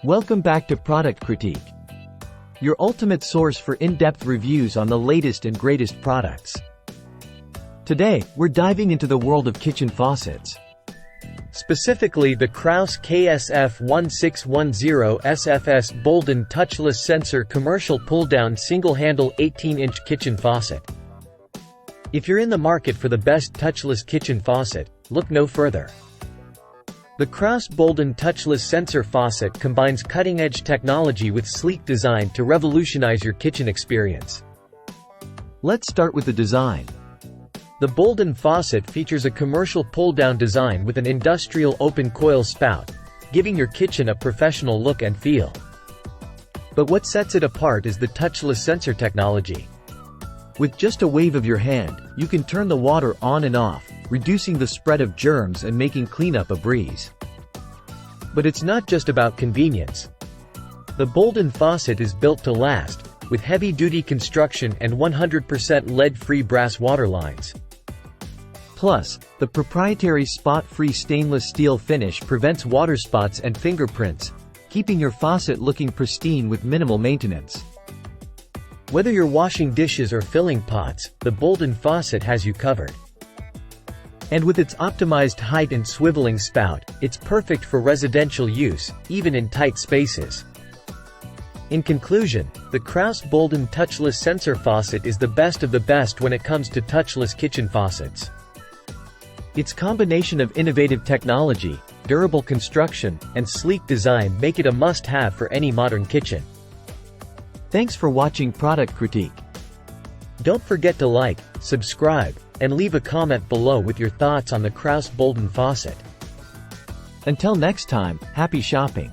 Welcome back to Product Critique, your ultimate source for in-depth reviews on the latest and greatest products. Today, we're diving into the world of kitchen faucets. Specifically the Kraus KSF-1610SFS Bolden Touchless Sensor Commercial Pull-Down Single-Handle 18-inch Kitchen Faucet. If you're in the market for the best touchless kitchen faucet, look no further. The Kraus Bolden Touchless Sensor Faucet combines cutting-edge technology with sleek design to revolutionize your kitchen experience. Let's start with the design. The Bolden faucet features a commercial pull-down design with an industrial open coil spout, giving your kitchen a professional look and feel. But what sets it apart is the touchless sensor technology. With just a wave of your hand, you can turn the water on and off, reducing the spread of germs and making cleanup a breeze. But it's not just about convenience. The Bolden faucet is built to last, with heavy-duty construction and 100% lead-free brass water lines. Plus, the proprietary spot-free stainless steel finish prevents water spots and fingerprints, keeping your faucet looking pristine with minimal maintenance. Whether you're washing dishes or filling pots, the Bolden faucet has you covered. And with its optimized height and swiveling spout, it's perfect for residential use, even in tight spaces. In conclusion, the Kraus Bolden Touchless Sensor Faucet is the best of the best when it comes to touchless kitchen faucets. Its combination of innovative technology, durable construction, and sleek design make it a must-have for any modern kitchen. Thanks for watching Product Critique. Don't forget to like, subscribe, and leave a comment below with your thoughts on the Kraus Bolden faucet. Until next time, happy shopping!